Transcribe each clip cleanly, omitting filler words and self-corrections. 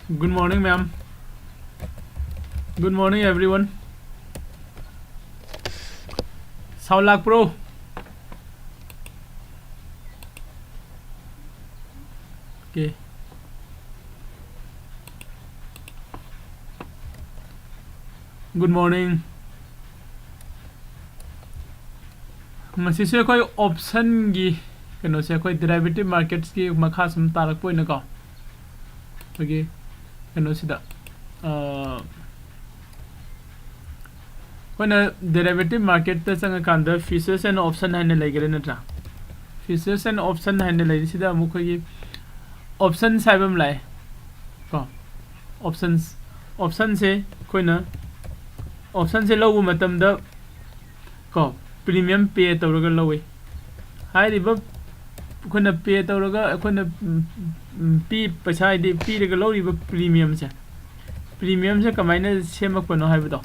Good morning, ma'am. Good morning, everyone. Sound like pro. Okay. Good morning. Masise koi option gi kano se koi derivative markets ki makha sum tarak poi na ko. Okay. Kano sida when a derivative market ta sanga kanda futures and option haine laigare na tra. Futures and option haine lai sida amu koi option saibam lai ko option se koi na option se lau matam da ko premium pay tawraga lawi hairiba khona pay tawraga khona pi paisa di pi rega lawriba premium se kamaina semak pano haiba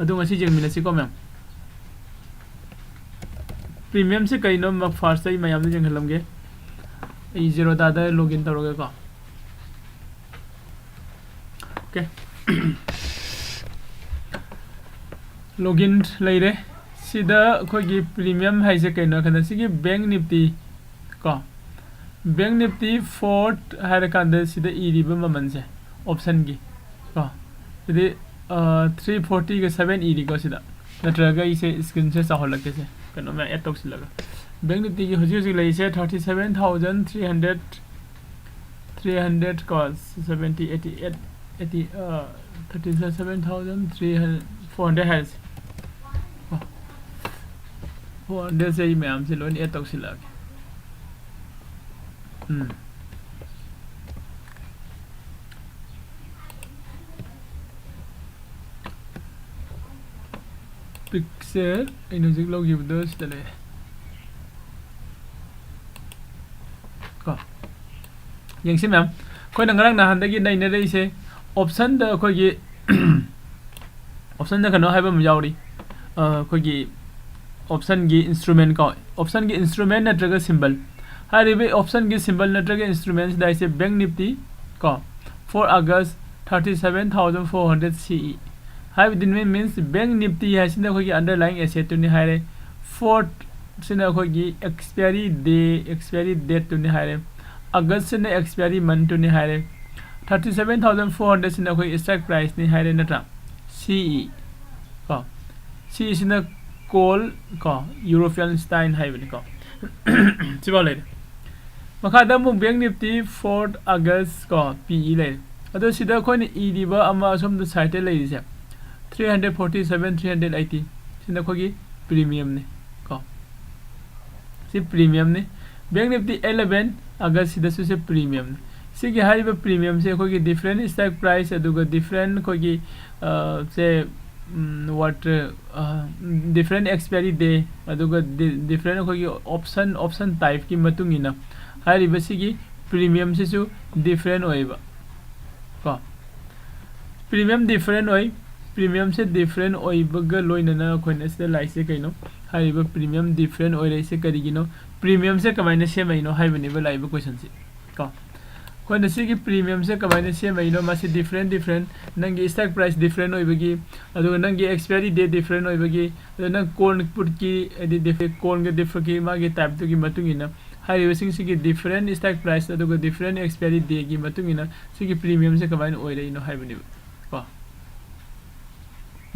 adu ngasi jengmina si ko ma'am premium se kaino ma first ai mayam jeng halamge ai Zerodha da login tawraga ko okay login laire sida khoi premium haise kaino khana sigi bank nifty ko bank nifty fort hare kanda sida iriba maman se option gi ko sidi 340 ga 7 iri ko sida natraga ise screen se sahol ke se kano ma add tox laga bank nifty gi hoji lai se 37300 cos 70 88 80 37400 has 400 से ma'am से loan eight तक लगे picture इनोजिक लोग ये बदल चले कोยังใช่ ma'am คนนังรังนะฮันได้กินได้เนี่ยได้ใช่ option เด้อคนยี่ option เด้อขนมให้ผมยาวดิคนยี่ option gi instrument ko option gi instrument natraga symbol haribe option gi symbol natraga instruments dai se bank nifty ko 4 august 37400 ce have din means bank nifty hasina ko gi underlying asset to ni hare 4 sina ko gi expiry date to ni hare august sina expiry month to ni hare 37400 sina ko strike price ni hare natra ce ko ce sina call ko European style hai bani ko chibale makada mu bank nifty 4 august ko pe le ado sida ko ni ediba ama som the site le ise 347 380 sina ko gi premium ne ko si premium ne bank nifty 11 august sida su se premium ne sigi hariba premium se ko gi different strike price aduga different ko gi se what different expiry day aduga different ko gi option type ki matungina hari basigi premium se su different oiba ko premium different oi premium se different oiba ga loina na ko ne se lai se kaino hari ba premium different oi lai se karigino premium se kamaina se maino hai bani ba lai ba question se ko ko na sigi premium se kamaina se maino ma se different nangi stock price different oibagi adu nangi expiry date different oibagi nang call put ki edi different call ge different ki ma ge type to ki matungina hari washing sigi different stock price adu ga different expiry date ki matungina sigi premium se kamaina oire ino hai bani ko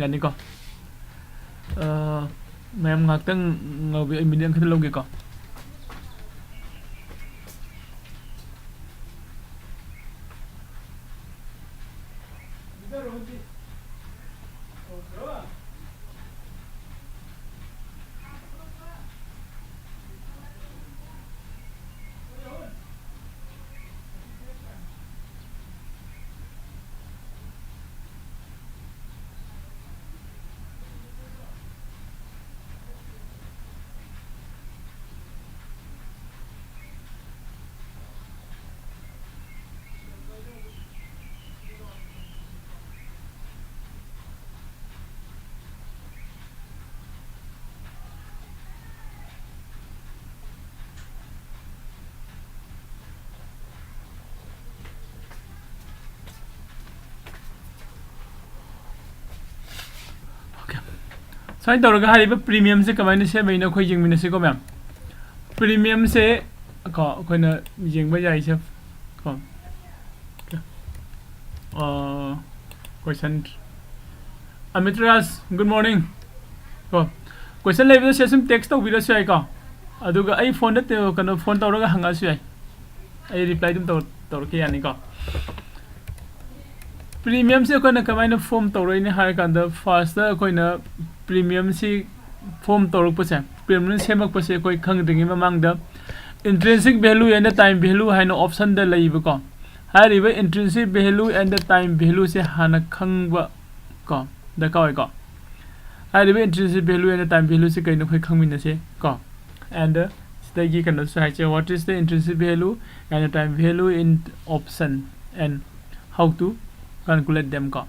yani ko ma'am ngaktang ngobi minyan khataloge ko sign तौरगा हारिबा premium से कमाइन से मैंने खोई जिंग मिनसे को ma'am premium से को कोइना जिंग बा जाई से को क्वेश्चन अमितराज गुड मॉर्निंग को क्वेश्चन लेबे से सम टेक्स्ट तो बिरो से को अदुगा आई फोन दे कनो फोन तौरगा हंगा से आई रिप्लाई तुम तौर के यानी को प्रीमियम से कोइना कमाइन फॉर्म तौरइने हार कांदा फर्स्ट कोइना प्रीमियम से फॉर्म तौरक पसे प्रीमियम सेमक पसे कोई खंगदिंग ममांग the intrinsic value and time value हाइनो ऑप्शन द लइब को हारिबे intrinsic value and time value से हाना खंगबा को द का को हारिबे intrinsic value and time value से कइनो खोई खंगमिन से को एंड स्टेगी कनो साइचे what is the intrinsic value and time value in option and how to calculate them को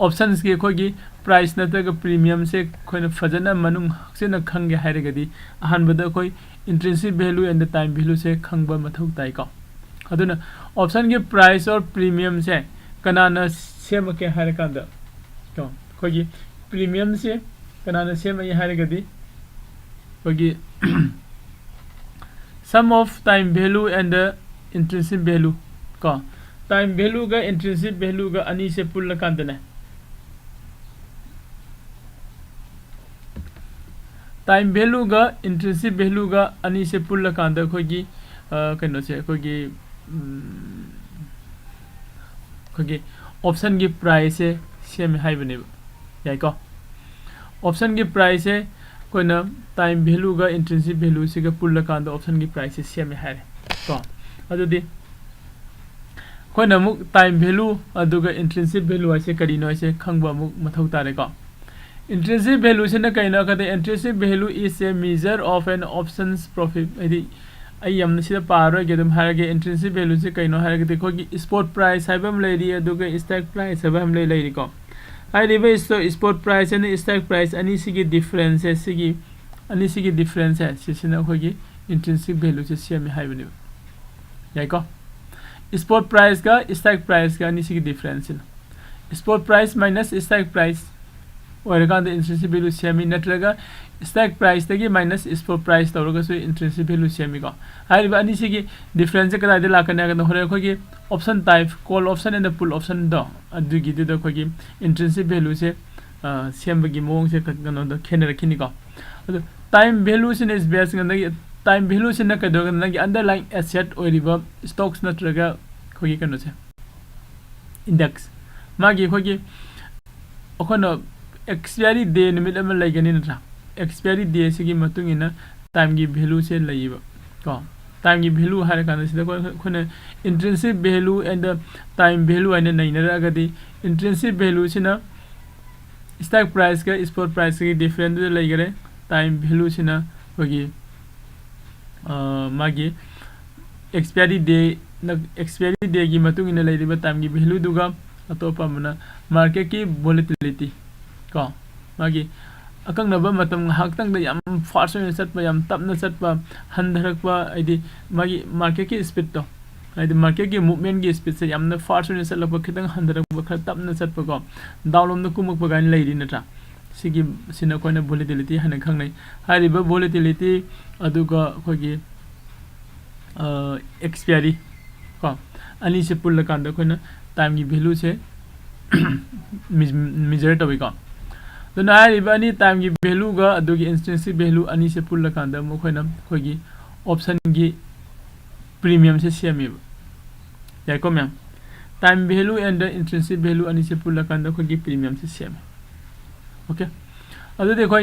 ऑप्शंस के खोगी प्राइस नतग प्रीमियम से खोइन फजना मनुंग सेना खंगे हाइरगदी अहनबद कोई intrinsic value and time value से खंगबा मथौ ताई को अदुना ऑप्शन के प्राइस और प्रीमियम से कनाना सेम के हाइरकांद तो खोगी प्रीमियम से कनाना सेम ये हाइरगदी खोगी sum of time value and intrinsic value को टाइम वैल्यू का इंट्रिंसिक वैल्यू का अनी से पुल कांदने टाइम वैल्यू का इंट्रिंसिक वैल्यू का अनी से पुल कांद खोगी कनो से खोगी खोगी ऑप्शन की प्राइस से सेम हाइबने याई को ऑप्शन की प्राइस से कोइना टाइम वैल्यू का इंट्रिंसिक वैल्यू से का पुल कांद ऑप्शन की प्राइस से सेम हाइरे तो अदुदी कोइना मुक टाइम वैल्यू अदुगा इंट्रिंसिक वैल्यू ऐसे करिनो ऐसे खंगबा मुक मथौ तारे को इंट्रिंसिक वैल्यू से न कइना कदे intrinsic value is a measure of an options profit यदि आई यम सिदा पारो गेदम हारगे इंट्रिंसिक वैल्यू से कइनो हारगे देखो कि स्पॉट प्राइस हाइबम लेरी अदुगा स्टॉक प्राइस हाइबम लेरी को हाइ रिवे spot price and stock price अनी सिगी डिफरेंस है सिगी अनी सिगी डिफरेंस है सिसिना खोगी इंट्रिंसिक वैल्यू से सेम हाइबने याई को स्पॉट प्राइस का स्टॉक प्राइस का अनी सिगी डिफरेंस है spot price minus stock price ओरकांद इंट्रिंसिक वैल्यू सेमी नत्रगा स्टॉक प्राइस तगी माइनस स्पॉट प्राइस तौरगसु इंट्रिंसिक वैल्यू सेमी को हाइबा अनी सिगी डिफरेंस कदा दे लाकना गन होरे खोगी option type call option and put option दो अदुगी दे खोगी इंट्रिंसिक वैल्यू से सेमबगी मोंग से कनो द खेन रखिनी को अदु टाइम वैल्यू से is base gun time value से न कदो गन अंडरलाइन एसेट ओरिबा स्टॉक्स नत्रगा खोगी कनो से इंडेक्स मागी खोगी ओखनो एक्सपायरी डे निमिट अम लेगनी नत्रा एक्सपायरी डे से मतुंग इन टाइम की वैल्यू से लइबा को टाइम की वैल्यू हारे कान से खोने intrinsic value and time value आने नइनरागदी इंट्रिंसिक वैल्यू से न स्टॉक प्राइस का स्पॉट प्राइस की डिफरेंस लेगरे टाइम वैल्यू से न होगी मागी एक्सपायरी डे की मतुंग इन लेरिबा टाइम की वैल्यू दुगा अतोपा मना मार्केट की वोलेटिलिटी को मागी अकंगनबा मतम हाक्तंग द याम फास्ट ओइन चटपा याम तपना चटपा हंधरकपा आइदि मागी मार्केट की स्पीड तो आइदि मार्केट की मूवमेंट की स्पीड से यामना फास्ट ओइन चटलपा खितंग हंधरकपा खर तपना चटपा को डाउनलोम न कुमकपा गाइन लेरि नत्रा सिगी सिना कोइना वोलेटिलिटी हने खंगनै हारिबा वोलेटिलिटी अदुगा खोगी एक्सपायरी को अनी से पुल कांदा कोइना टाइम की वैल्यू से मेजर तबी को तो नारिबानी टाइम की वैल्यू गा अदुगी इंस्टेंसिक वैल्यू अनी से पुल कांदा मखोइना खोगी ऑप्शन की प्रीमियम से सेमी याको मैम time value and intrinsic value अनी से पुल कांदा खोगी प्रीमियम से सेम ओके अदु देखो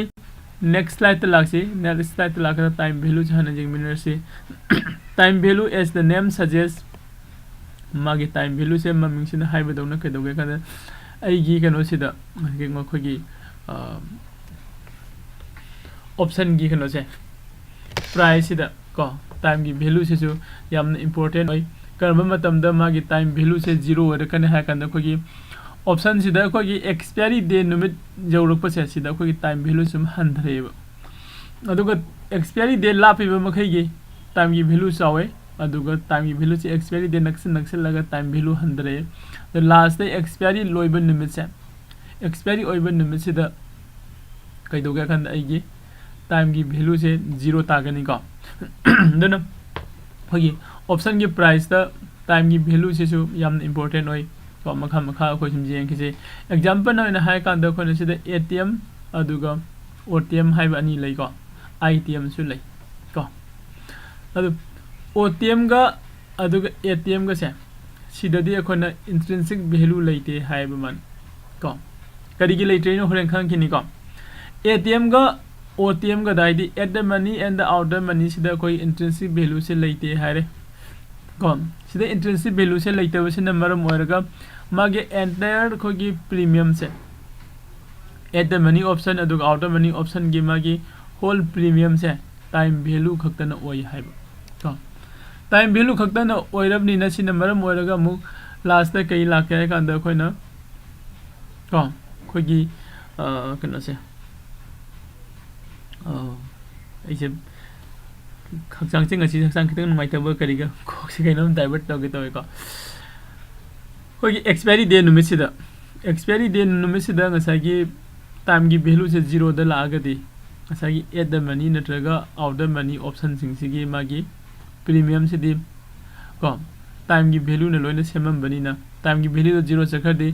नेक्स्ट स्लाइड त लागसी नेक्स्ट स्लाइड त लाका टाइम वैल्यू जहाना जिंग मिनर से time value as the name suggest मागी टाइम वैल्यू से ममिंग से हाइबा दौना कदोगे कादा आइगी कनो सिदा मागी मखोगी ऑप्शन की कनो से प्राइस सिदा को टाइम की वैल्यू से जो यामना इंपोर्टेंट ओय करबा मतम द मागी टाइम वैल्यू से 0 ओर कने हा कांदा खोगी ऑप्शन सिदा खोगी एक्सपायरी डे निमिट जौरक से सिदा खोगी टाइम वैल्यू सुम हंधरेब अदुगा एक्सपायरी डे लापिबा मखैगी टाइम की वैल्यू चावे अदुगा टाइम की वैल्यू से एक्सपायरी डे नक्सल लगा टाइम वैल्यू हंधरे द लास्ट डे एक्सपायरी लोइबा निमिट से एक्सपायरी ओइबा निमिट से द कईदोगे खन आइगी टाइम की वैल्यू से 0 तागनी को दना होगी ऑप्शन की प्राइस द टाइम की वैल्यू से सु याम इंपोर्टेंट होई तो मखा मखा को सिमजे किसे एग्जांपल न हाय कांद को ने सिदा एटीएम अदुगा ओटीएम हाइब अनि लै को आईटीएम सु लै को अदु ओटीएम गा अदुगा एटीएम गा से सिददी अखोना इंट्रिंसिक वैल्यू लैते हाइब मन को करिगी लैट्रे न होरेन खान किनी को एटीएम गा ओटीएम गा दाइदी at the money and the out the money सिदा कोई इंट्रिंसिक वैल्यू से लैते हाइरे को सिदा इंट्रिंसिक वैल्यू से लैते बसिन मरम ओरगा मागे एंटायर खोगी प्रीमियम से एट द मनी ऑप्शन अदुगा आउट द मनी ऑप्शन गी मागी होल प्रीमियम से टाइम वैल्यू खक्तना ओय हाइब को टाइम वैल्यू खक्तना ओइरबनी न सिन मरम ओरगा मु लास्ट त कई लाख के कांदा खोइना को खोगी कनो से ऐसे खक्सांग सिंग अछि खक्सांग खितंग नुमाइतब करिगा खोक्सि कइनम डाइवर्ट तोगे तोय को खोगी एक्सपायरी डे नुमिसिदा एक्सपायरी डे नुमिसिदा ngसागी टाइम की वैल्यू से 0 द लागदी ngसागी एट द मनी नत्रगा आउट द मनी ऑप्शन सिंग सिगी मागी प्रीमियम से दी को टाइम की वैल्यू न लोइन सेमम बनीना टाइम की वैल्यू 0 चखरदी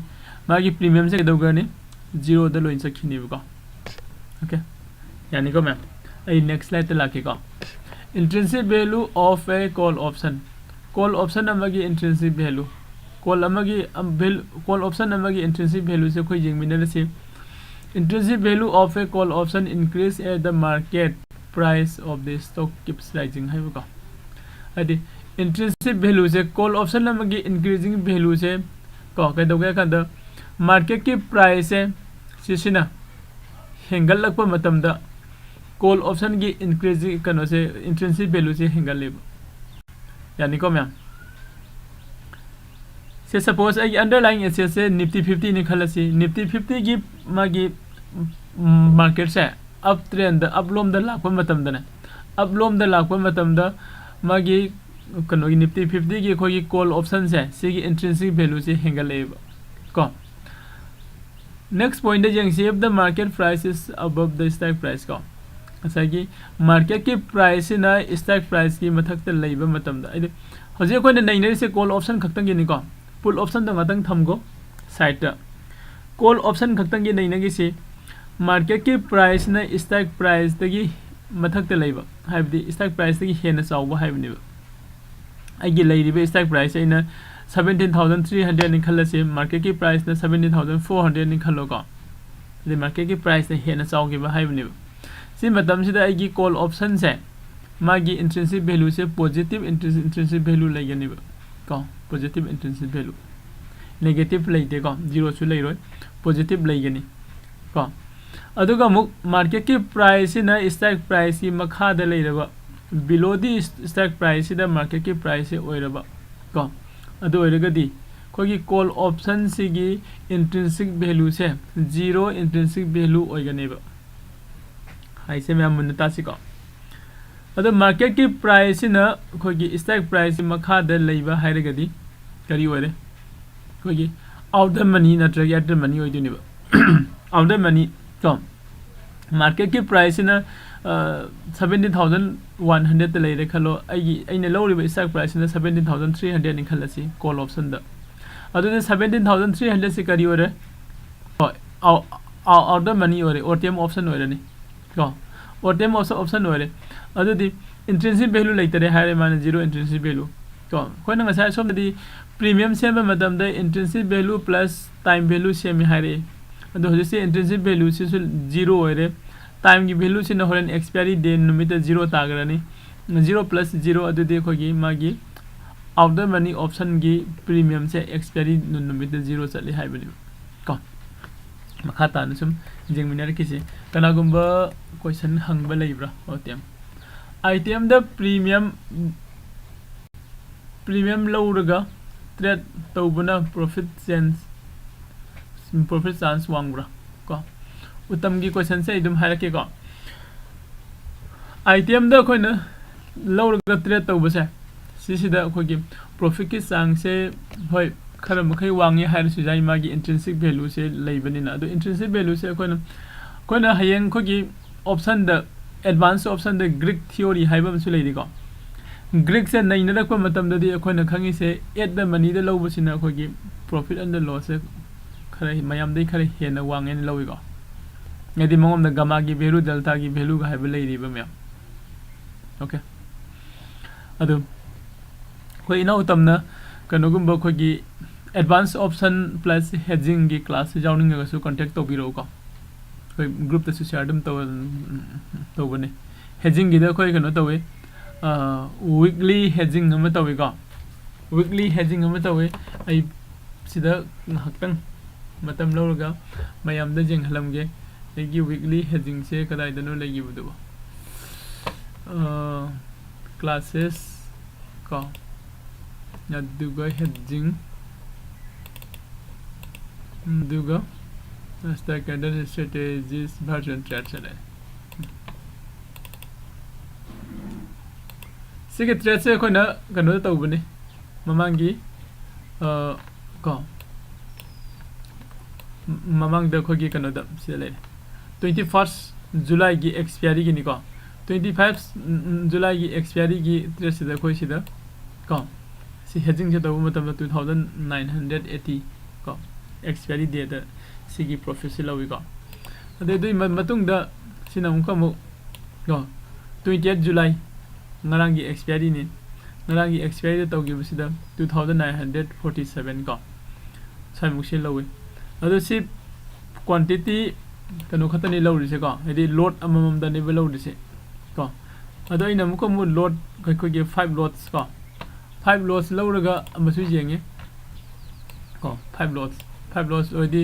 मागी प्रीमियम से कदौगनी 0 द लोइन चखिनी को ओके यानी को मैम आई नेक्स्ट स्लाइड त लाके को intrinsic value of a call option अमगी इंट्रिंसिक वैल्यू कॉल ऑप्शन अमगी इंट्रिंसिक वैल्यू से कोई जिंगमिनर से intrinsic value of a call option increase at the market price of the stock keeps rising है को अदि इंट्रिंसिक वैल्यू से कॉल ऑप्शन अमगी इंक्रीजिंग वैल्यू से को कदोगे कंद मार्केट की प्राइस से सिसिना हेंगल लक्प मतमदा कॉल ऑप्शन की इंक्रीजिंग कनो से इंट्रिंसिक वैल्यू से हेंगल लेब यानी को मैम से सपोज आई अंडरलाइंग एसेट से निफ्टी 50 निखलसी निफ्टी 50 की मागी मार्केट से अप ट्रेंड अपलोम द लाख मतमदने अपलोम द लाख मतमदा मागी कनो निफ्टी 50 की कोई कॉल ऑप्शन से सिगी इंट्रिंसिक वैल्यू से हेंगल लेब को नेक्स्ट पॉइंट है जंग the market price is above the stock price को असागी मार्केट की प्राइस ना स्टॉक प्राइस की मथक त लेबा मतम दा हजे कोने नैनरी से कॉल ऑप्शन खक्तंग गिनी को पुल ऑप्शन तो गतंग थमगो साइड कॉल ऑप्शन खक्तंग गे नैनगी से मार्केट की प्राइस ना स्टॉक प्राइस तगी मथक त लेबा हाइबदी स्टॉक प्राइस तगी हेना चावबा हाइबनी आइगी लेरिबे स्टॉक प्राइस इना 17,300 निखल से मार्केट की प्राइस ना 17,400 निखलो को दे मार्केट की प्राइस ना हेना चावगे हाइबनी सी मतम सिदा आइगी कॉल ऑप्शन से मागी इंट्रिंसिक वैल्यू से पॉजिटिव इंट्रिंसिक वैल्यू लेगनी को पॉजिटिव इंट्रिंसिक वैल्यू नेगेटिव लेते को 0 सु लेरोय पॉजिटिव लेगनी को अदुगा मुक मार्केट की प्राइस ना स्टॉक प्राइस की मखा द लेरबा बिलो दी स्टॉक प्राइस दा मार्केट की प्राइस से ओइरबा को अदु ओइरगदी कोगी कॉल ऑप्शन सिगी इंट्रिंसिक वैल्यू से 0 इंट्रिंसिक वैल्यू ओइगनेबा ऐसे में मुन्नता सिको अदो मार्केट की प्राइस ना कोगी स्टॉक प्राइस मखा द लेबा हाइरगदी करी ओइरे कोगी आउट द मनी नत्रग एट द मनी ओइदुनिबा आउट द मनी तो मार्केट की प्राइस ना 17,100 लेरे खलो आइने लौरिबा स्टॉक प्राइस ना 17,300 नि खलसी कॉल ऑप्शन द अदो 17,300 से करी ओरे आउट द मनी ओरे ओटीएम ऑप्शन ओरे नि को ओटीएम ऑप्शन ओरे अदुदी इंट्रिंसिक वैल्यू लेतरे हारे माने 0 इंट्रिंसिक वैल्यू को कोइना ngasa सोमदी प्रीमियम सेम मतम the intrinsic value plus time value same हारे अदो हजे इंट्रिंसिक वैल्यू से 0 ओरे टाइम की वैल्यू से होरेन एक्सपायरी डे निमित 0 तागरनी 0 प्लस 0 अदुदी खोगी मागी आउट द मनी ऑप्शन की प्रीमियम से एक्सपायरी निमित 0 चले हाइबनी को मखा तान सुम जिंगमिनर किसे कनागुंबा क्वेश्चन हंगबा लेब्रा ओटीएम आइटम द प्रीमियम लौरगा ट्रेड तौबना प्रॉफिट चांस वांगब्रा को उत्तम की क्वेश्चन से इदुम हारके को आइटम द कोइना लौरगा ट्रेड तौबसे सिसिदा खोगी प्रॉफिट की चांस से होय खर मखै वांगे हारसु जाय मागी इंट्रिंसिक वैल्यू से लेबनिना अदो इंट्रिंसिक वैल्यू से कोइना कोना हयेंग खोगी ऑप्शन द एडवांस ऑप्शन द ग्रीक थ्योरी हाइबम सु लेदी को ग्रीक से नैन रख मतम ददी अखोना खंगी से एट द मनी द लौबसिना खोगी प्रॉफिट एंड द लॉस से खरे मयाम दे खरे हेना वांगेन लौई को यदि मंगम द गामा की वैल्यू डेल्टा की वैल्यू का हाइब लेदी बम ओके अदु कोई इना उतमना कनोगुम खोगी एडवांस ऑप्शन प्लस हेजिंग की क्लास जाउनिंग गसु कांटेक्ट तो बिरो को कोई ग्रुप तसु शेयर दम तो बने हेजिंग गिदा कोई कनो तवे वीकली हेजिंग हम तवे को वीकली हेजिंग हम तवे आई सिदा हक्तंग मतम लौरगा मयाम द जिंग हलमगे एगी वीकली हेजिंग से कदाय दनो लेगी बुदो क्लासेस को नदुगा हेजिंग दुगा स्टैंडर्ड स्ट्रेटजीज वर्जन ट्रेड चले सिगे ट्रेड से कोना कनो तौबने ममांगी को ममांग द खोगी कनो द सिले 21 जुलाई की एक्सपायरी की निको 25 जुलाई की एक्सपायरी की ट्रेड से खोई सिदा को सि हेजिंग से तब मतलब 2980 को एक्सपायरी डेट सिगी प्रोफेसर लवी को अदे दुई मतुंग द सिनम को मु को 28 जुलाई ngarang gi expiry ni ngarang gi expiry to gi bisida 2947 ko sai mu se lawi ado si quantity kanu khatani lawi se ko edi load amamam da ni lawi se ko ado ina mu ko mu load ko gi 5 loads ko 5 loads lawraga amasu jenge ko 5 loads already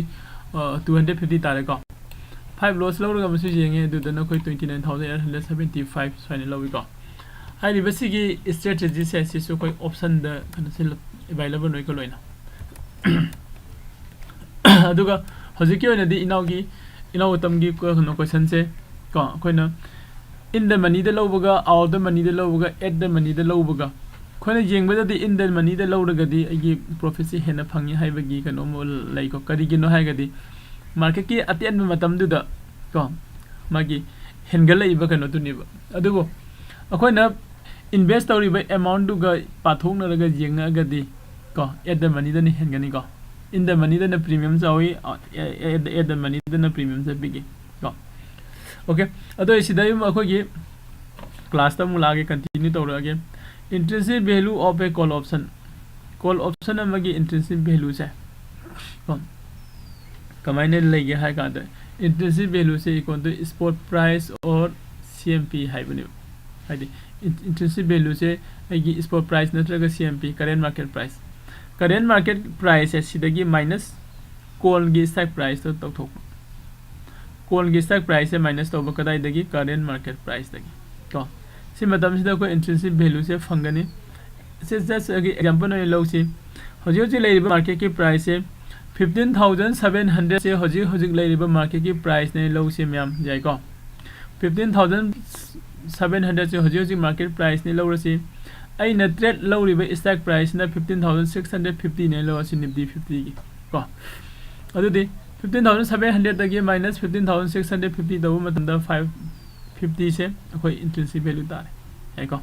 250 tare ko 5 loads lawraga amasu jenge du da na koi 29875 sai ni lawi ko hai ri basi gi strategy se so koi option da kana se available noi ko loina aduga hojiki oina di inaw tam gi ko no question se ko koina in the money the lowbaga out the money the lowbaga at the money the lowbaga खोने जेंगबदा दि इन the money the लौरगदी अगी prophecy हेना fungi हाइबगी कनो मो लाई को करिगिनो हाइगदी market की अत्यन मतम दुदा को मागी हेनगल इबा कनो तुनिबा अदुगो अखोइना इन्वेस्ट तौरिबा अमाउंट दुगा पाथोंग नरगा जेंगगदी को एट द मनी द नि हेनगनी को इन द मनी द न प्रीमियम जावी एट द मनी द न प्रीमियम से बिगी को ओके अदो सिदायम अखोगी क्लास त मुलागे कंटिन्यू तौरगे intrinsic value of a call option amagi intrinsic value se kamaine lege hai ka da intrinsic value se equal to spot price or CMP hai bani haidi intrinsic value se agi spot price natraga CMP current market price se sidagi minus call gi strike price to thok call gi strike price se minus to bakadai dagi current market price dagi to si matam sida ko intrinsic value se fangani se just example no low si hoji leiba market ki price se 15700 se hoji leiba market ki price ne low se myam jai ko 15700 se hoji market price ne low si ai na trade low riba stock price na 15650 ne low si nifty 50 ki ko adu di 15700 tagi minus 15650 daw matam da 550 से कोई intrinsic value तारे है को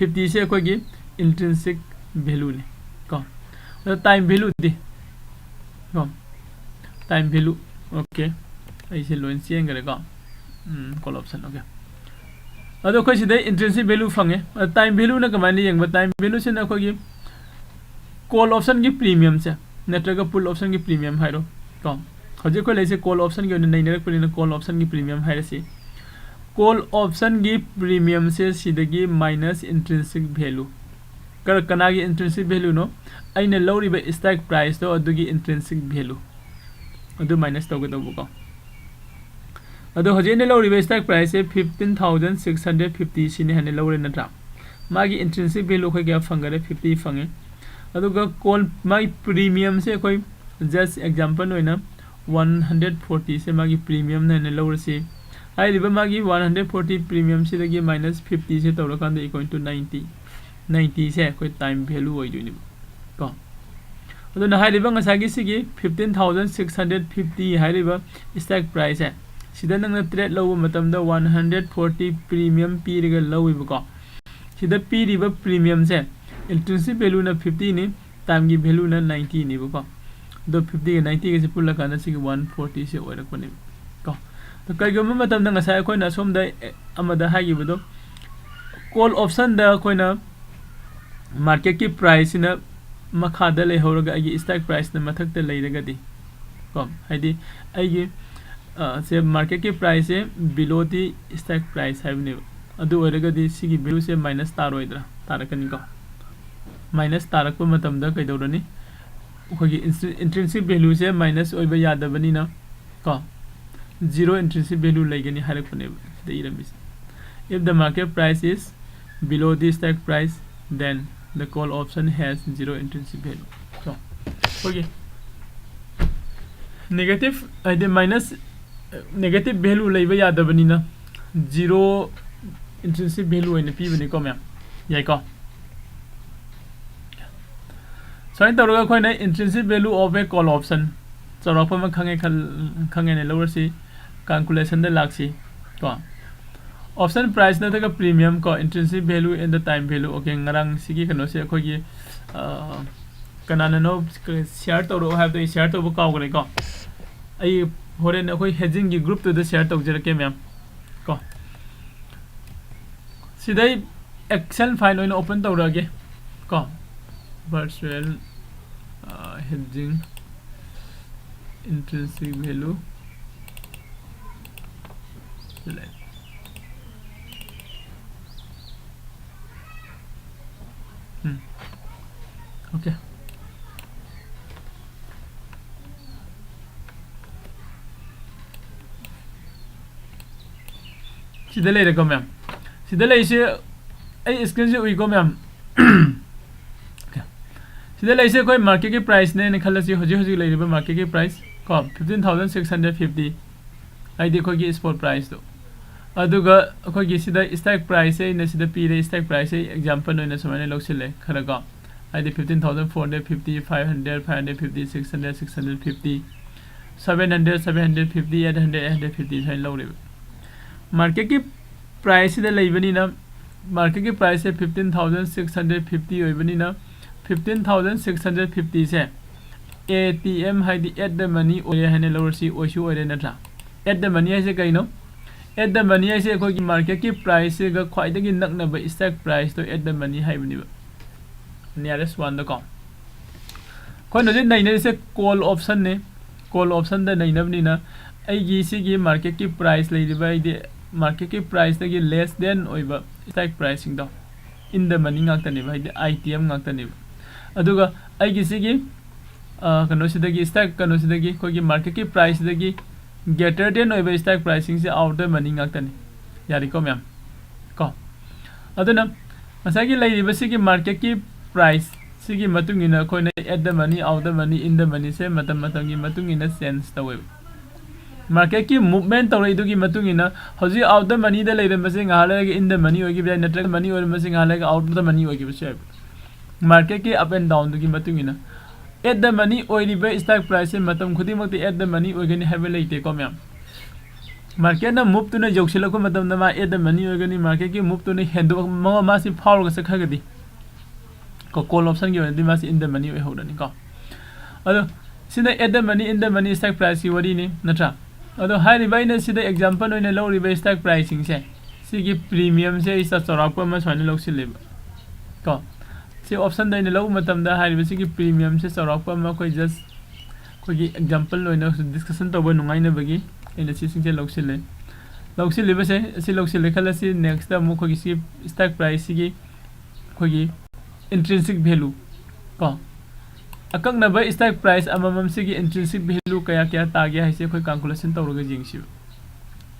50 से कोई की intrinsic value ने को टाइम वैल्यू दी को टाइम वैल्यू ओके ऐसे लोन चेंज करेगा कॉल ऑप्शन ओके अदो कोई सीधे intrinsic value fungi time value ना कमाने यंग टाइम वैल्यू से ना कोई कॉल ऑप्शन की प्रीमियम से नेटवर्क पुल ऑप्शन की प्रीमियम है रो को हजे को लेसे कॉल ऑप्शन के नहीं नरक पुलिन कॉल ऑप्शन की प्रीमियम है से कॉल ऑप्शन की प्रीमियम से सीधगी माइनस इंट्रिंसिक वैल्यू कर कना की इंट्रिंसिक वैल्यू नो आइने लौरिबा स्ट्राइक प्राइस तो अदुगी इंट्रिंसिक वैल्यू अदु माइनस तोगदबको अदु हजे ने लौरिबा स्ट्राइक प्राइस से 15650 सिने हने लौरे नत्रा मागी इंट्रिंसिक वैल्यू को क्या फंगरे 50 फंगे अदुगा कॉल माई प्रीमियम से कोई जस्ट एग्जांपल होइना 140 से मागी प्रीमियम ने लौर से आई रिबा मागी 140 प्रीमियम से लगी माइनस 50 से तौर कांदे इक्वल टू 90 से कोई टाइम वैल्यू होई जोनी को aduna hairiba ngasagi sigi 15650 hairiba strike price hai sida nangna trade low matamda 140 premium piriga lowiba ko sida piriba premium se intrinsic value na 50 ni time gi value na 90 ni ko do 50 ga 90 ga se pulla kana sigi 140 se oira ko ni ko to kai ga matamda ngasai ko na somda amada hagi bodo call option da ko na market ki price na makhada le horaga agi strike price na mathak te leiraga di ko haidi agi se market ki price se below the strike price have ne adu oraga di sigi value se minus taroidra tarakani ko minus tarakpa matam da kai dorani ko gi intrinsic value se minus oiba yadabani na ko zero intrinsic value laigani harakpane the iramis if the market price is below the strike price then the call option has zero intrinsic value so okay negative the minus negative value laiba yadabani na zero intrinsic value in p bani ko ma'am yai ko so in tawra ko na intrinsic value of a call option so ro pa ma khange ne lower si calculation da laksi ko option price na ta premium ko intrinsic value and the time value okay ngarang sigi kano se ko gi kanana no share to ro have to share to ko gre ko ai hore na koi hedging gi group to the share to jere ke ma'am ko sidai excel file oina open to rage ko virtual hedging intrinsic value select okay sida le ko ma'am sida le se ai screen se ui ko ma'am sida le se koi market ki price ne khala si hoji le riba market ki price ko 15650 ai dekho ki spot price do aduga ko gi sida strike price ne sida p re strike price example no ne samane loksile khara ko I did 15,450, 500, 550, 600, 650, 700, 750, 800, 850 है low level. Market की price इधर ले बनी ना market की price है 15,650 हो बनी ना 15,650 से ATM है दी at the money और यह है ने lower सी ओशु और ना था at the money ऐसे कहीं नो at the money ऐसे कोई की market की price का ख्वाइद की नक ना बे stock price तो at the money है बनी nearest one the com कोई नजर नहीं ने जैसे call option ने call option दा नहीं नबनी ना आई इसी की market की price ले रिबा इधे market की price दा की less than ओइबा strike pricing दा in the money ngakta ने भाई ITM ngakta ने अदुगा आई इसी की कनो से दा की strike कनो से दा की कोई की market की price दा की greater than ओइबा strike pricing से out the money ngakta ने यारी को मैम को अदुना मसा की ले रिबा से की market की price sigi matung ina koi na at the money out the money in the money se matam gi matung ina sense tawe market ki movement tawe idu gi matung ina hoji out the money da leire mase ngale gi in the money hogi bi net money or mase ngale gi out the money hogi bi market ki up and down du gi matung ina at the money oi ri stock price matam khudi makti at the money oi gani have leite ko ma'am market na move tu na joksila ko matam na ma at the money oi gani market ki move tu na hendo ma si power ga sakha gadi को call option की वजह से in the money वे हो रहा नहीं को अदो सीधे at the money in the money stock price की वरी नहीं नट्रा अदो हाई रिवाइज ने सीधे example ने low रिवाइज stock pricing से सीगी premium से इस चौराक पर मैं सोने लोग से ले को सी option ने low मतलब दा हाई रिवाइज की premium से चौराक पर मैं कोई just कोई example ने discussion तो वो नुंगाई ने बगी इन चीज़ से लोग से ले बस है सी लोग से ले खला सी next दा मु कोई सी stock price की कोई intrinsic value को अकंग नबा stock price अममम से की intrinsic value कया क्या तागिया है से कोई calculation तो रोगे जिंगसी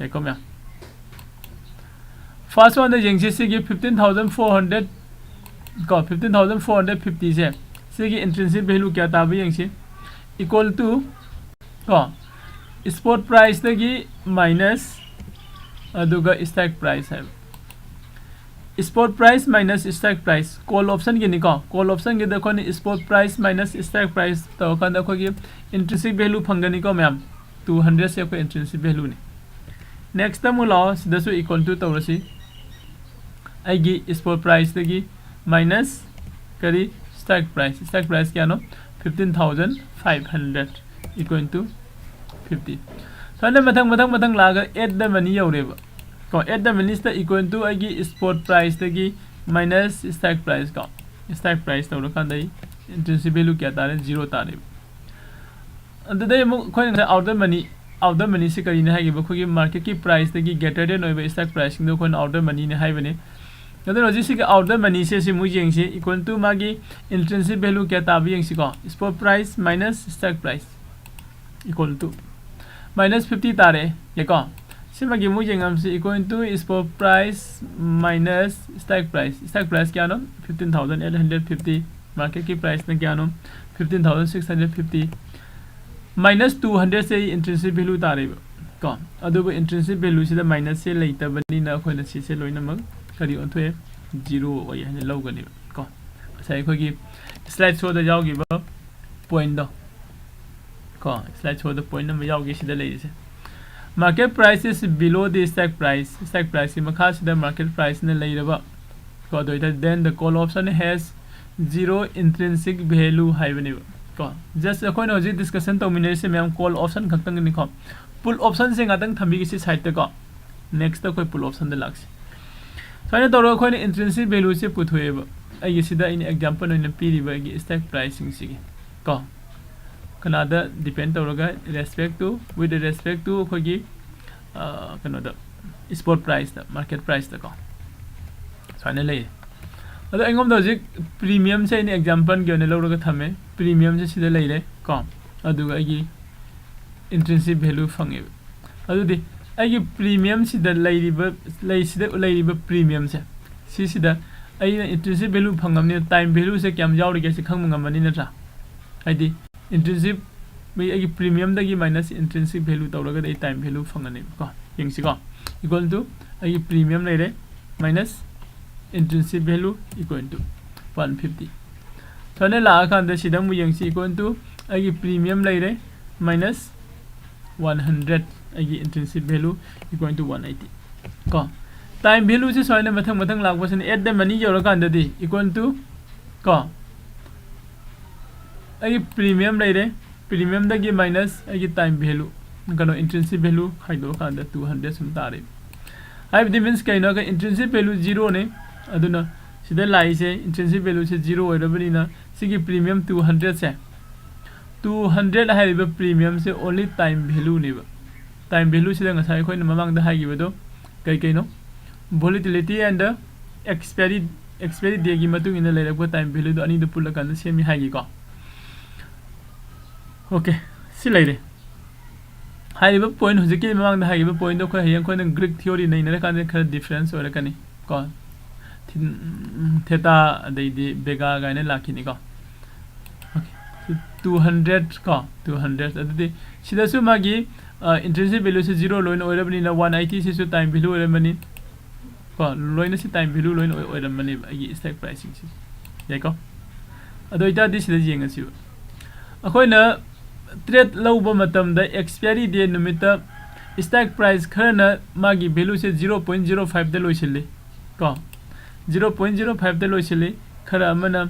है को मैं first one द जिंगसी से की 15,400 को 15,450 से की intrinsic value क्या ताबी जिंगसी equal to को spot price the key minus अदुगा stock price है spot price minus strike price call option gi ni ko call option gi da ko ni spot price minus strike price to kan da ko gi intrinsic value phangani ko ma'am 200 se ko intrinsic value ni next ta mu law sida su equal to tawrasi ai gi spot price da gi minus kari strike price kya no 15500 equal to 50 so ne mathang laga add the money yaureba ko add the money is equal to agi spot price tagi minus strike price ko strike price to kan dai intrinsic value kya tare 0 tare and dai mo ko out the money se kari ne hagi ba ko gi market ki price tagi greater than oiba strike price king do ko out the money ne hai bane Jadi logis si out the money se si mujeng si equal to magi intrinsic value kya tabi yang si ko spot price minus strike price equal to minus 50 tare ya ko si magi mujeng am si equal to spot price minus strike price kya no 15850 market ki price na kya no 15650 minus 200 se intrinsic value tare ko adu intrinsic value si da minus se later bani na ko na si se loina mag kari on to 0 oy hane logani ko sai ko gi slide show da jaw gi ba point do ko slide show da point number yaw gi sida lei se market price is below the strike price ki makha sida market price ne lei raba ko do ita then the call option has 0 intrinsic value hai bani ko just ko no ji discussion to mine se mem call option khaktang ni ko pull option se ngatang thambi gi si side ta ko next ta ko pull option da lags Saya tahu ko ni intrinsic value se puthoeba ai sida in example in periba gi strike pricing sigi ko kanada depend tawraga with respect to ko gi kanada spot price da market price da ko sane lei ado engom da ji premium se in example gi ne lawraga thame premium se sida lei re ko adu ga gi intrinsic value fange adu di ai premium sida lairiba premium se sida ai intrinsic value phangamni time value se kyam jawri ge se khang ngamani na tra aidi intrinsic mai ai premium da gi minus intrinsic value tawraga dai time value phangani ko yengsi ko equal to ai premium lai re minus intrinsic value equal to 150 thane la kan da sida mu yengsi equal to ai premium lai re minus 100 agi intrinsic value equal to 180 ko time value se soine mathang lagwa sen add the money yora kan da di equal to ko agi premium lai re premium da gi minus agi time value kano intrinsic value khaido kan da 200 sum tare I means kaino ka intrinsic value 0 ne aduna sida lai se intrinsic value se 0 oirabani na sigi premium 200 se 200 hariba premium se only time value ne ba time value sida ngasai khoi na mamang da hagi bedo kai no volatility and expiry day gi matung ina lerak ba time value do ani do pula kan semi hagi ko okay si leire hariba point hojiki mamang da hagi ba point do khoi hayang khoi na greek theory nei na kan khar difference ora kani ko theta dei di bega ga ne lakini ko 200 ko 200 adudi sida su magi intrinsic value se 0 loin oirabani na 180 se su time value oirabani ko loin se time value loin oirabani agi strike pricing se yai ko ado ita di sida jeng asi akoi na trade lawba matam da expiry day numita strike price khana magi value se 0.05 da loisile ko 0.05 da loisile khara amana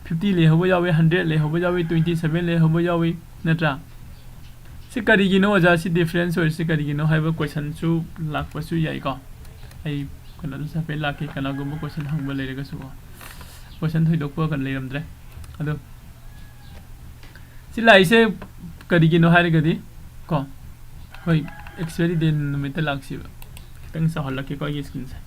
50 le hobo yawe 100 le hobo yawe 27 le hobo yawe natra si kari gino aja si difference or si kari gino haiba question su lakpa su yai ko ai kana sa pe lakki kana go question hangba le rega su question thoi dokpa kan le ramdre ado si lai se kari gino hari gadi ko koi expiry din numita laksi tang sa holaki ko gi skin sa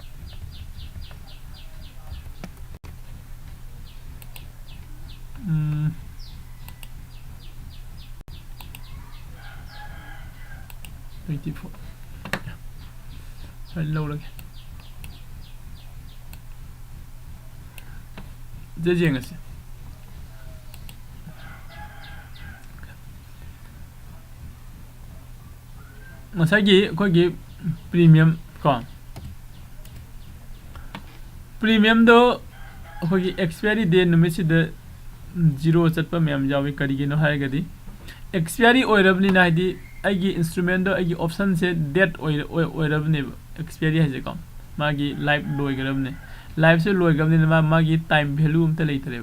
Hello lagi. Jadi yang sih. Masa gi ko gi premium ko. premium do hogi expiry date numisi de zero chatpa myam jawi karigino haigadi expiry oirabni na di aigi instrument do aigi option se date oirabni expiry haje kam magi life loigarabne life se loigarabni ma magi time value umta leitre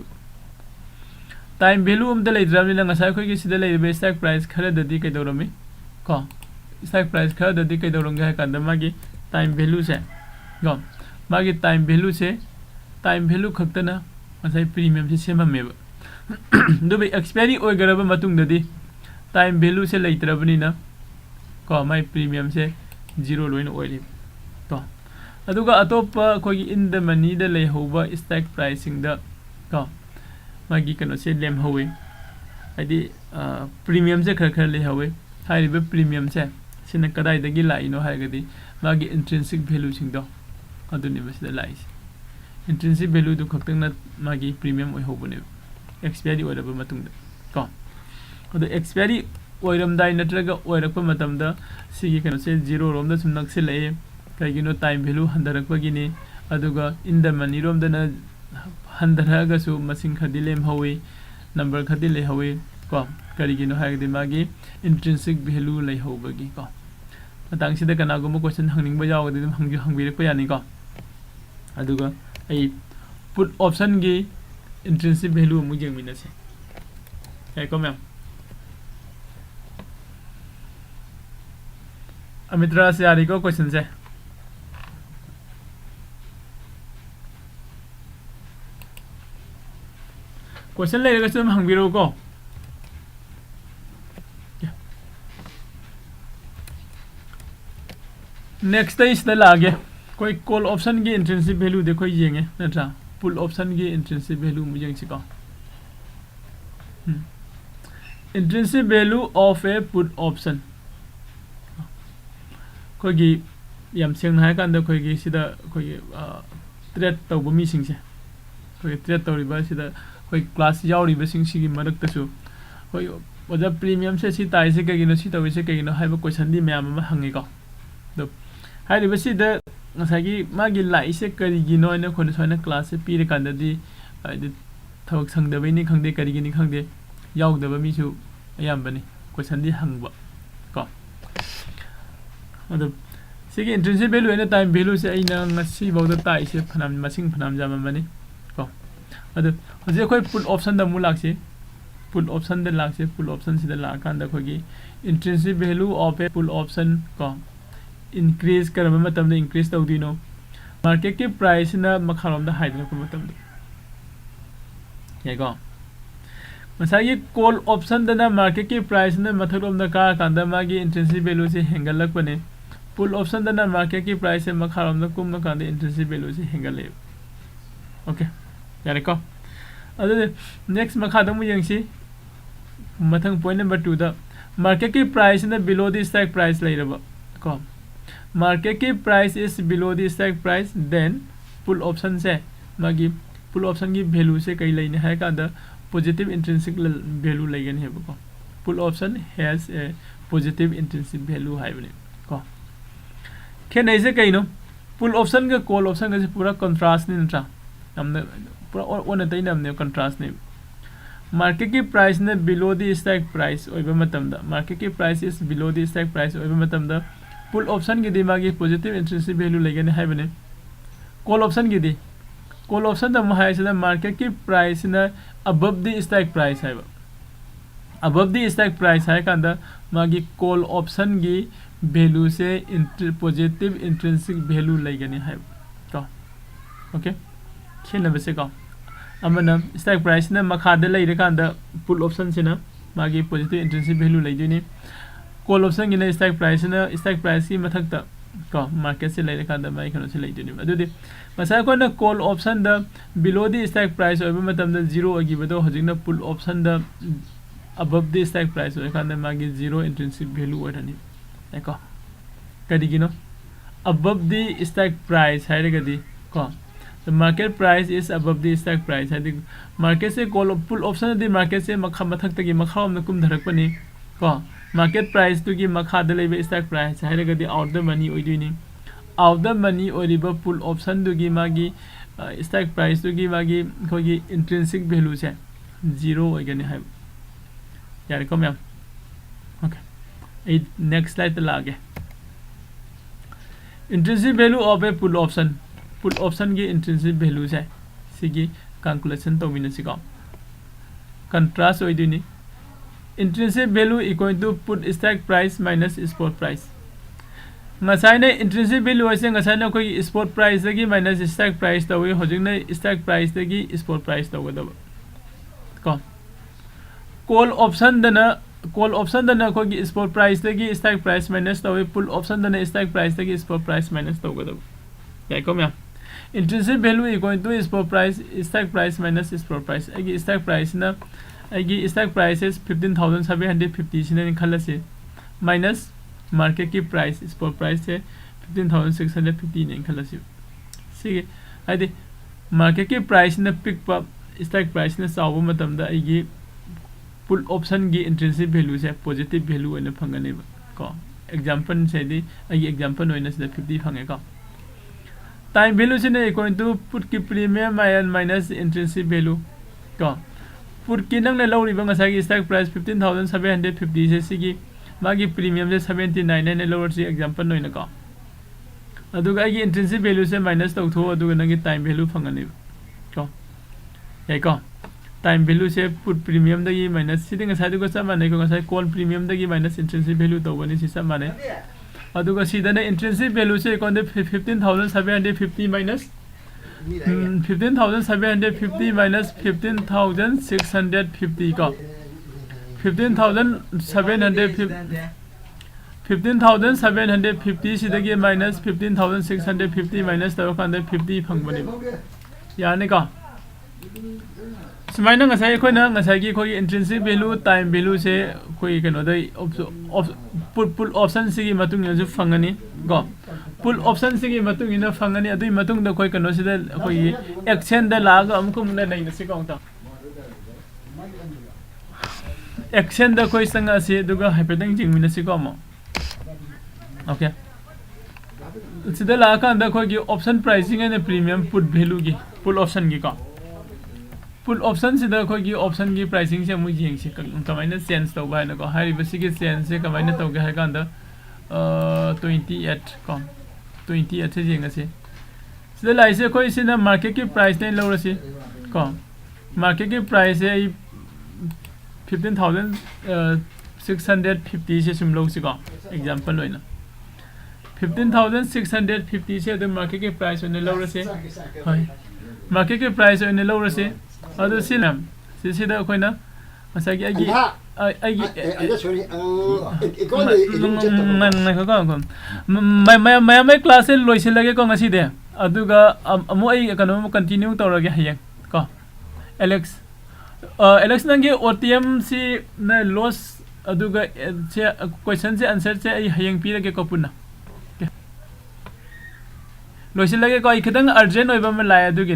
time value umta leitrabni na ngasai khoi gi sida leibe stock price khara dadi kai dorami ko stock price khara dadi kai dorong ga kan da magi time value se go magi time value se time value khaktana ngasai premium se semameba do be expiry oigaraba matung dadi time value se leitrabni na ko mai premium se zero loin oili to aduga atopa khoi in the money da lei hoba stock pricing da ko magi kano se lem howe adi premium se khar khar le howe haribe premium se sina kadai dagi lai no haigadi magi intrinsic value sing do aduni bas da lai intrinsic value du khaktang na magi premium oi hobune expiry oiraba matung da ko adu expiry oiram dai natraga oirakpa matam da sigi kano se zero rom da sum nakse lai kaigino time value handarakpa gini aduga in the money rom da na handaraga su masing khadi lem howe number khadi le howe ko karigino haigdi magi intrinsic value lai hobagi ko matang sida kana go mo question hangning ba yawgadi dum hangbire ko yani ko aduga ai put option gi intrinsic value mu jengmina se kai ko ma'am Amitra se ari ko question se question le ga sum hangbiro ko next is the lage koi call option gi intrinsic value de koi yenge natra pull option gi intrinsic value mu jeng sika intrinsic value of a put option koi gi yam seng hai kan da koi gi sida koi trade tawba mi sing se koi trade tawriba sida koi class yauriba sing sigi marak ta su koi oja premium se si tai se kagi no si tawi se kagi no haiba question di myam ma hangi ko do hariba sida ngasagi magi lai se kari gi no na khon soina class se pire kan da di thawak sang da ni khangde kari gi ni khangde yaw da ba mi su ayam bani question di hangba ko adu sigi intrinsic value and time value se aina ngasi bawda tai se phanam masing phanam jama mani ko adu hoje khoi put option da mu lakse put option da lakse put option sida la kan da khogi intrinsic value of a pull option ko increase karaba matam da increase tawdino market ke price na makharom da haidna ko matam da yego masagi call option da na market ke price na matharom da ka kan da magi intrinsic value se hengalak bane pull option da na market ke price se makharom da kum kan da intrinsic value se hengale okay yare ko adu next makha da mu yengsi mathang point number 2 da market ke price na below the stock price lairaba ko market ke price is below the stock price then pull option se magi pull option ki value se kai laine hai ka da positive intrinsic value laigen he ko pull option has a positive intrinsic value hai bane ko khenai se kai no pull option ka call option ka se pura contrast ni ntra namne pura on tai namne contrast ni market ki price na below the stock price oiba matam da market ki price is below the stock price oiba matam da pull option ki dimagi positive intrinsic value lagane hai bane call option ki di call option da mahai se market ki price na above the stock price hai above the stock price hai kan da magi call option ki value se positive intrinsic value lagane hai ko okay khena bese ko amana stock price na makha da lai kan da pull option se na magi positive intrinsic value lai dini call option gi na stock price ki mathak ta ko market se lai kan da mai khano se lai dini adu de masa ko na call option da below the stock price oiba matam da zero agi bado hojik na pull option da above the stock price oi kan da magi zero intrinsic value orani eko kadi gino above the stock price hai re gadi ko the market price is above the stock price hai market se call pull option the market se makha mathak ta gi makha na kum dharak pani ko market price to gi makha da lebe stock price hai re gadi out the money oi dini out the money or riba pull option do gi magi strike price तो की बागी कोई intrinsic value से 0 होगनी है यार को ma'am okay next slide लागे intrinsic value of a put option की इंट्रिंसिक वैल्यू से सिगी कैलकुलेशन तो मिनसिको कंट्रास्ट होइदिनी intrinsic value equal to put strike price minus spot price ngसाइने इंट्रिंसिक वैल्यू होइसे ngसाइने कोई स्पॉट प्राइस दगी माइनस स्ट्राइक प्राइस तवे होजिंगने स्ट्राइक प्राइस दगी स्पॉट प्राइस तवगदब को कॉल ऑप्शन दना कोई स्पॉट प्राइस दगी स्ट्राइक प्राइस माइनस तवे पुट ऑप्शन दना स्ट्राइक प्राइस दगी स्पॉट प्राइस माइनस तवगदब याय को म्या intrinsic value equal to spot price strike price minus spot price एगी स्ट्राइक प्राइस ना एगी स्ट्राइक प्राइस इज 15750 सिने खलसे माइनस मार्केट की प्राइस स्पॉट प्राइस से 15650 ने खलसे सिगे आदि मार्केट की प्राइस ने पिक अप स्ट्राइक प्राइस ने साव मतम दा एगी पुट ऑप्शन की इंट्रिंसिक वैल्यू से पॉजिटिव वैल्यू होने फंगने को एग्जांपल से दी एगी एग्जांपल होने से 50 फंगे को टाइम वैल्यू से इक्वल टू पुट की प्रीमियम माइनस इंट्रिंसिक वैल्यू को पुट की नंग ने लौरिबा ngसाई स्ट्राइक प्राइस 15750 से सिगी मागी प्रीमियम से 79 ने लोअर से एग्जांपल होइना को अदुगा की इंट्रिंसिक वैल्यू से माइनस तौथो अदुगा नगी टाइम वैल्यू फंगने को याय को टाइम वैल्यू से पुट प्रीमियम दगी माइनस सिदिंग ngसाई दुगा सा माने को ngसाई कॉल प्रीमियम दगी माइनस इंट्रिंसिक वैल्यू तौबनी सिसा माने अदुगा सीधने इंट्रिंसिक वैल्यू से इक्वल 15750 माइनस 15750 माइनस 15650 को 15750 सिदगी माइनस 15650 माइनस तब कांदे 50 फंगबने यानी का सुमाइना ngसाई खोइना ngसाई की खोई इंट्रिंसिक वैल्यू टाइम वैल्यू से खोई कनो दai पुल ऑप्शन से की मतुंग ने फंगनी गो पुल ऑप्शन से की मतुंग ने फंगनी अदुई मतुंग द खोई कनो से खोई एक्शन द लाग हमको मुने नहीं नसे काउंटा एक्शन द खोई संग से दुगा हाइपेटिंग जिंग मिने से को ओके सिदा लाका अंदर खोई की option pricing and premium put value की पुल ऑप्शन की का पुल ऑप्शन से कोई की ऑप्शन की प्राइसिंग से मुझे यंग से कमाइना चेंज तब है नको हाई बसी के चेंज से कमाइना तब है कांदा 28 को 28 से यंग से सिदा लाइसे कोई से ना मार्केट की प्राइस नहीं लौर से को मार्केट की प्राइस है 15650 से सुम लोग से को एग्जांपल होइना 15650 से द मार्केट की प्राइस ने लौर से हाय मार्केट की प्राइस ने लौर से अदो सिनम सिदा कोइना मसागी आगी मैं क्लास लोइसे लगे को ngasi de aduga amu ai kanu continue tawrage hayeng ko Alex nangi OTM si na loss aduga se question se answer se ai hayeng pirage ko punna loise lage ko ai khidang urgent oiba ma lai adugi